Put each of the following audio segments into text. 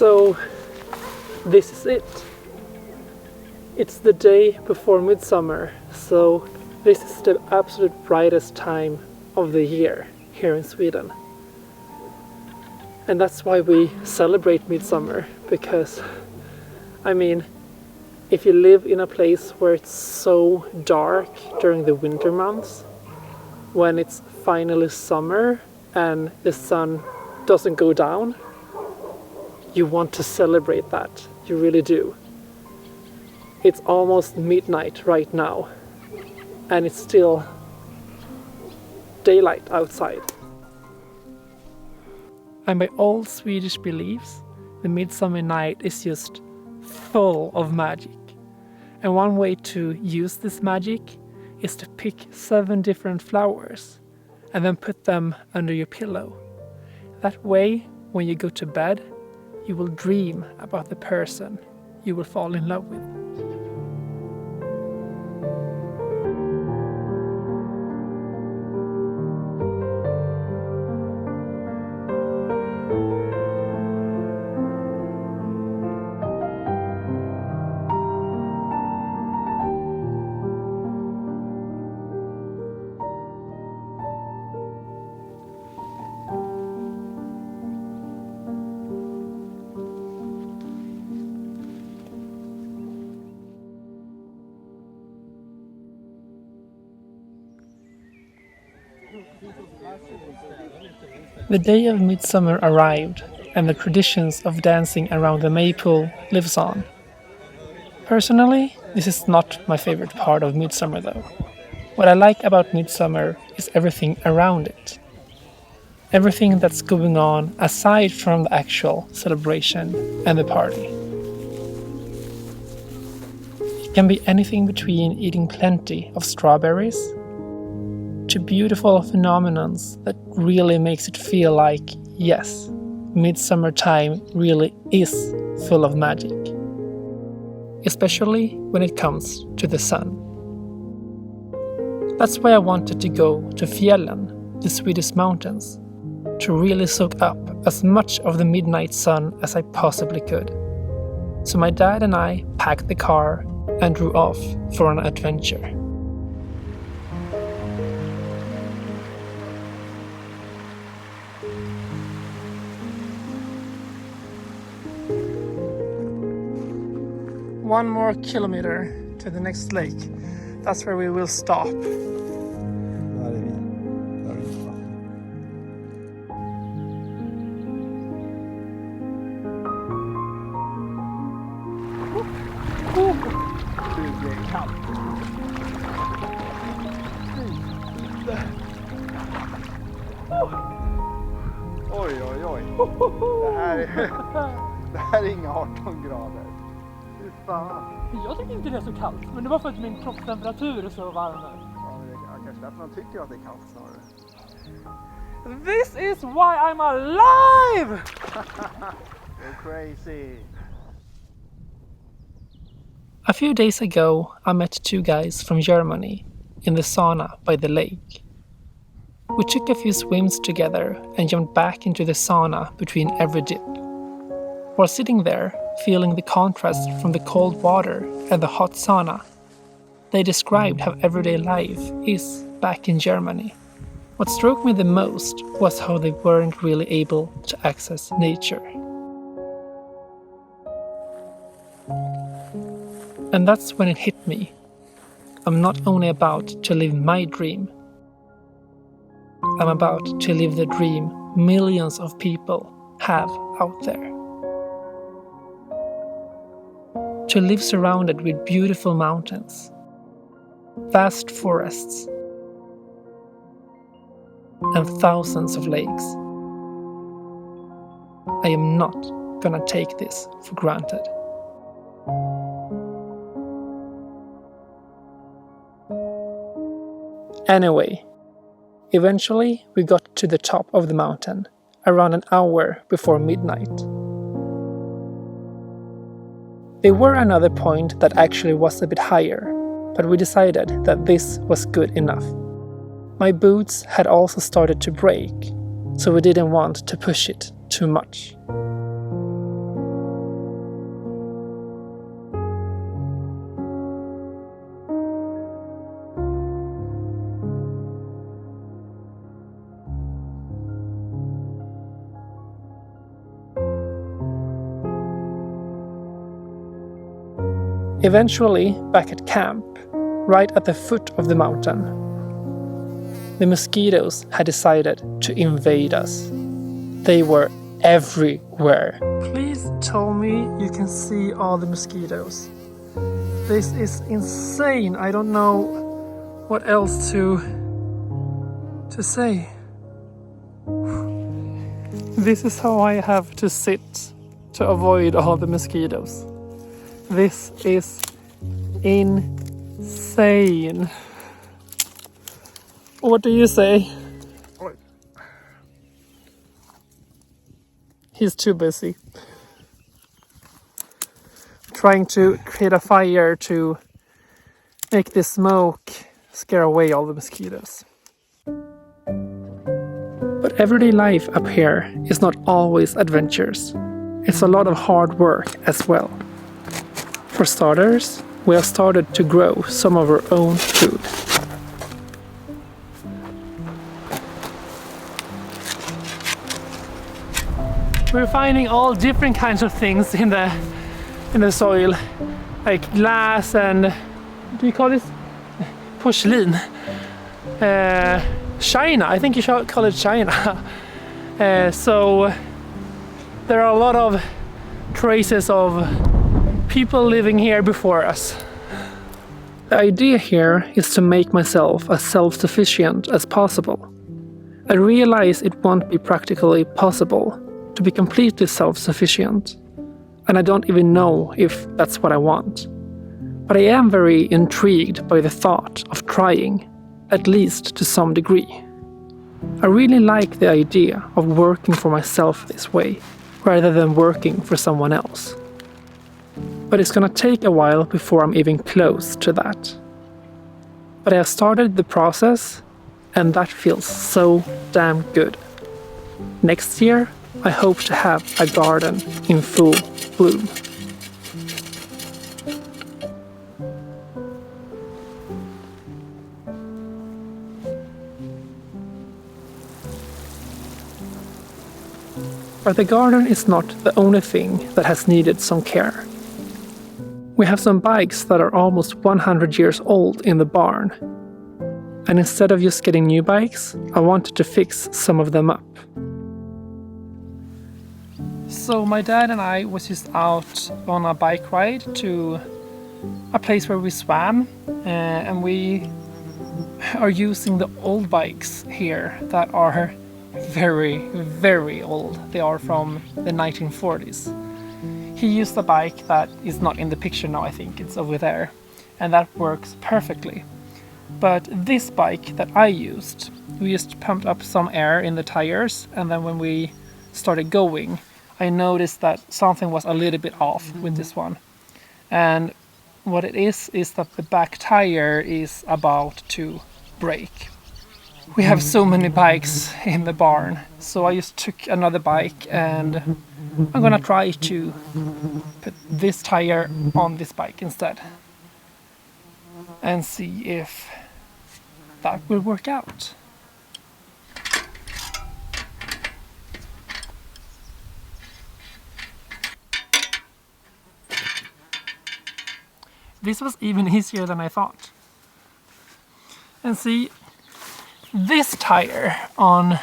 So this is it. It's the day before Midsummer, so this is the absolute brightest time of the year here in Sweden. And that's why we celebrate Midsummer, because, I mean, if you live in a place where it's so dark during the winter months, when it's finally summer and the sun doesn't go down, you want to celebrate that. You really do. It's almost midnight right now, and it's still daylight outside. And by old Swedish beliefs, the midsummer night is just full of magic. And one way to use this magic is to pick 7 different flowers and then put them under your pillow. That way, when you go to bed, you will dream about the person you will fall in love with. The day of Midsummer arrived, and the traditions of dancing around the maypole lives on. Personally, this is not my favorite part of Midsummer though. What I like about Midsummer is everything around it. Everything that's going on aside from the actual celebration and the party. It can be anything between eating plenty of strawberries to beautiful phenomenons that really makes it feel like, yes, midsummer time really is full of magic. Especially when it comes to the sun. That's why I wanted to go to Fjällen, the Swedish mountains, to really soak up as much of the midnight sun as I possibly could. So my dad and I packed the car and drove off for an adventure. One more kilometer to the next lake. That's where we will stop. Oj, oj, oj. Det här är inga 18 grader. Fan. Jag tycker inte det är så kallt, men det var för att min kroppstemperatur är så varm nu. Ja, kanske därför man tycker att det är kallt snarare. This is why I'm alive! You're crazy. A few days ago, I met 2 guys from Germany in the sauna by the lake. We took a few swims together and jumped back into the sauna between every dip. While sitting there, feeling the contrast from the cold water and the hot sauna, they described how everyday life is back in Germany. What struck me the most was how they weren't really able to access nature. And that's when it hit me. I'm not only about to live my dream, I'm about to live the dream millions of people have out there. To live surrounded with beautiful mountains, vast forests, and thousands of lakes. I am not gonna take this for granted. Anyway, eventually we got to the top of the mountain, around an hour before midnight. There were another point that actually was a bit higher, but we decided that this was good enough. My boots had also started to break, so we didn't want to push it too much. Eventually, back at camp, right at the foot of the mountain, the mosquitoes had decided to invade us. They were everywhere. Please tell me you can see all the mosquitoes. This is insane. I don't know what else to say. This is how I have to sit to avoid all the mosquitoes. This is insane. What do you say? Oj. He's too busy trying to create a fire to make the smoke scare away all the mosquitoes. But everyday life up here is not always adventures. It's a lot of hard work as well. For starters, we have started to grow some of our own food. We're finding all different kinds of things in the soil, like glass and, do you call this porcelain? China, I think you should call it China. So there are a lot of traces of people living here before us. The idea here is to make myself as self-sufficient as possible. I realize it won't be practically possible to be completely self-sufficient, and I don't even know if that's what I want. But I am very intrigued by the thought of trying, at least to some degree. I really like the idea of working for myself this way, rather than working for someone else. But it's gonna take a while before I'm even close to that. But I have started the process, and that feels so damn good. Next year, I hope to have a garden in full bloom. But the garden is not the only thing that has needed some care. We have some bikes that are almost 100 years old in the barn. And instead of just getting new bikes, I wanted to fix some of them up. So my dad and I was just out on a bike ride to a place where we swam, and we are using the old bikes here that are very, very old. They are from the 1940s. He used a bike that is not in the picture now, I think it's over there, and that works perfectly. But this bike that I used, we just pumped up some air in the tires, and then when we started going, I noticed that something was a little bit off with this one. And what it is that the back tire is about to break. We have so many bikes in the barn, so I just took another bike and I'm gonna try to put this tire on this bike instead and see if that will work out. This was even easier than I thought. And see, this tire on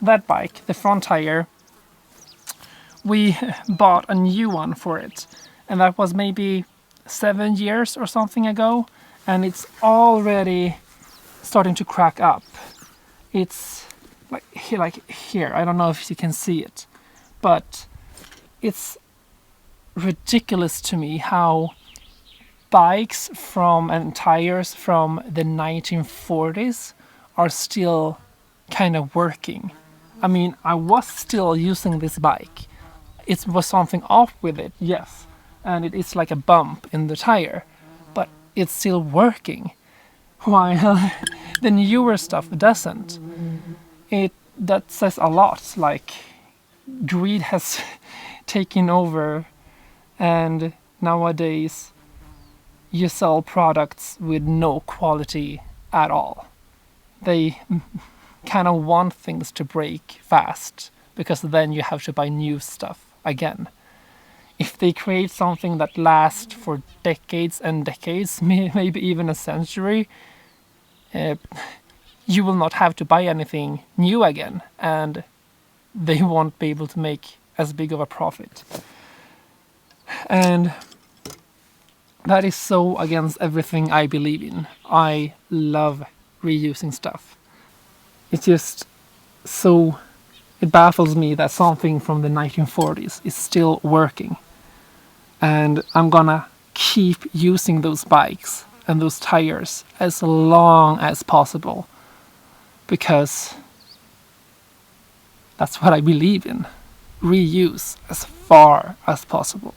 that bike, the front tire, we bought a new one for it, and that was maybe 7 years or something ago, and it's already starting to crack up. It's like here, I don't know if you can see it, but it's ridiculous to me how bikes from and tires from the 1940s are still kind of working. I mean, I was still using this bike. It was something off with it, yes, and it is like a bump in the tire, but it's still working, while the newer stuff doesn't. That says a lot, like greed has taken over, and nowadays you sell products with no quality at all. They kind of want things to break fast, because then you have to buy new stuff again. if they create something that lasts for decades and decades, maybe even a century, you will not have to buy anything new again, and they won't be able to make as big of a profit. And that is so against everything I believe in. I love reusing stuff. It's just so... It baffles me that something from the 1940s is still working. And I'm gonna keep using those bikes and those tires as long as possible. Because that's what I believe in. Reuse as far as possible.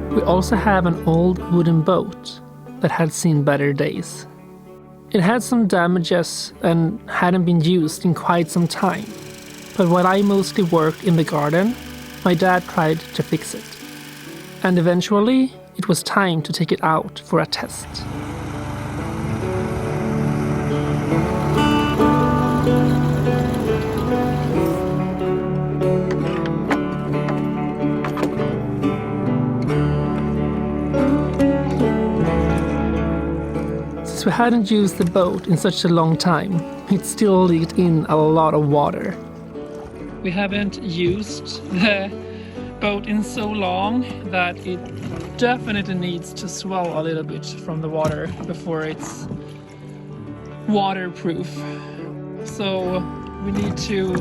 We also have an old wooden boat that had seen better days. It had some damages and hadn't been used in quite some time, but while I mostly worked in the garden, my dad tried to fix it. And eventually, it was time to take it out for a test. Since we hadn't used the boat in such a long time, it still leaked in a lot of water. We haven't used the boat in so long that it definitely needs to swell a little bit from the water before it's waterproof. So we need to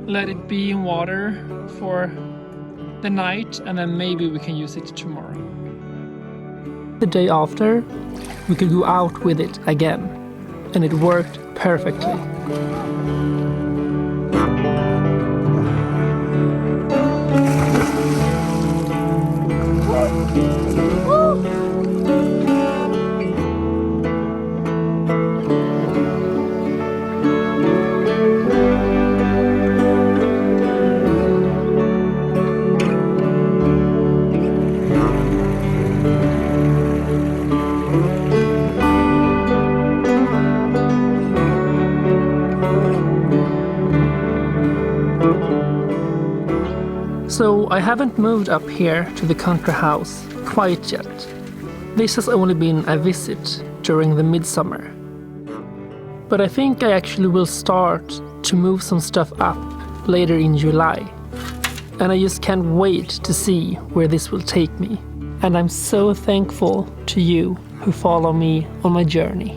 let it be in water for the night, and then maybe we can use it tomorrow. The day after, we could go out with it again, and it worked perfectly. So I haven't moved up here to the country house quite yet. This has only been a visit during the midsummer. But I think I actually will start to move some stuff up later in July. And I just can't wait to see where this will take me. And I'm so thankful to you who follow me on my journey.